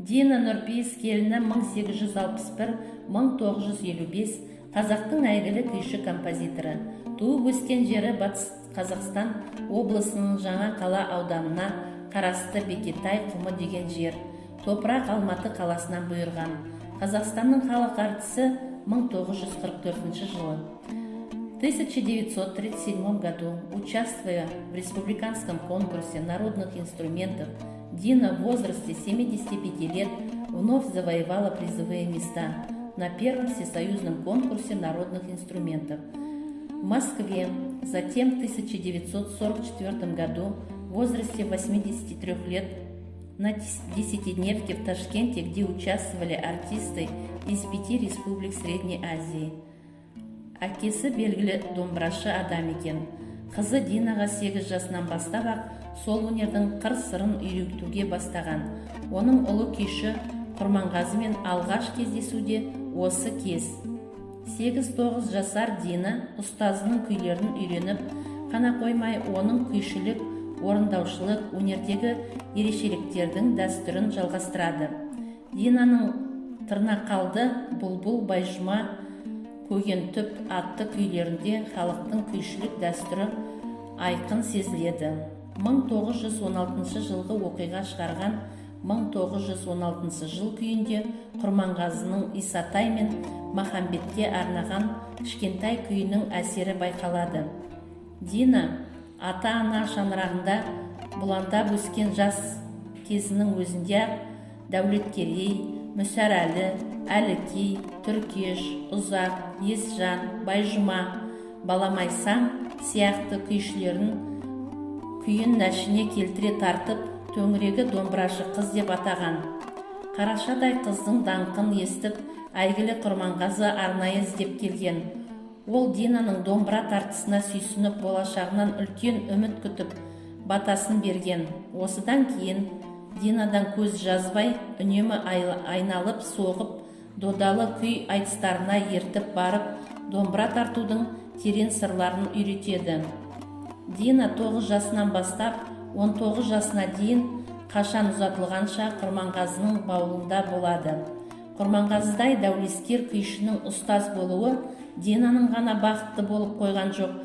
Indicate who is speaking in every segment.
Speaker 1: Дина Нұрпейіскеліні 1861-1955 қазақтың әйгілі күйші композиторы. Туып өскен жері Батыс Қазақстан облысының Жаңақала ауданына қарасты Бекетай құмы деген жер. Топырақ Алматы қаласынан бұйырған. Қазақстанның халық артисі 1944 жылы. В 1937 году, участвуя в республиканском конкурсе народных инструментов, Дина в возрасте 75 лет вновь завоевала призовые места на первом всесоюзном конкурсе народных инструментов в Москве. Затем в 1944 году в возрасте 83 лет на десятидневке в Ташкенте, где участвовали артисты из 5 республик Средней Азии. Әкесі белгілі домбырашы адам екен. Қызы Динаға 8 жасынан бастап-ақ сол өнердің қыр-сырын үйретуге бастаған. Оның ұлы күйші Құрманғазымен алғаш кездесуде осы кез. 8-9 жасар Дина ұстазының күйлерін үйреніп қана қоймай, оның күйшілік, орындаушылық, өнердегі ерекшеліктердің дәстүрін жалғастырады. Динаның Тырнақалды, Бұлбұл, Байжұма, Көген түп атты күйлерінде халықтың күйшілік дәстүрі айқын сезіледі. 1916 жылғы оқиға шығарған 1916 жыл күйінде Құрманғазының Исатай мен Махамбетке арнаған кішкентай күйінің әсері байқалады. Дина ата-ана шаңырағында бұландап өскен жас кезінің өзінде Дәулеткерей, Мүсәрәлі, Әлікей, Түркеш, Ұзақ, Есжан, Байжұма, Баламайсаң сияқты күйшілерін күйін нәшіне келтіре тартып, төңірегі домбырашы қыз деп атаған. Қарашадай қыздың даңқын естіп, әйгілі Құрманғазы арнайы іздеп келген. Ол Динаның домбыра тартысына сүйсініп, болашағынан үлкен үміт күтіп, батасын берген. Осыдан кейін Динадан көз жазбай, үнемі айналып, соғып, додалы күй айтыстарына ертіп барып, домбыра тартудың терең сырларын үйретеді. Дина 9 жасынан бастап, 19 жасына дейін қашан ұзатылғанша Құрманғазының баулында болады. Құрманғазыдай дәулескер күйшінің ұстаз болуы Динаның ғана бақытты болып қойған жоқ,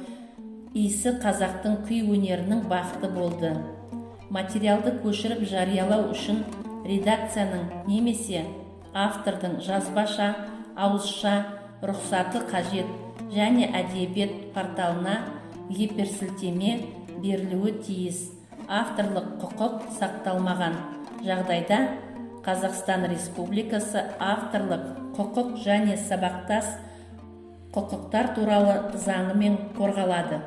Speaker 1: исі қазақтың күй өнерінің бақыты болды. Материалды көшіріп жариялау үшін редакцияның немесе автордың жазбаша, ауызша рұқсаты қажет және әдебиет порталына гиперсілтеме берілуі тиіс. Авторлық құқық сақталмаған жағдайда Қазақстан Республикасы авторлық құқық және сабақтас құқықтар туралы заңымен қорғалады.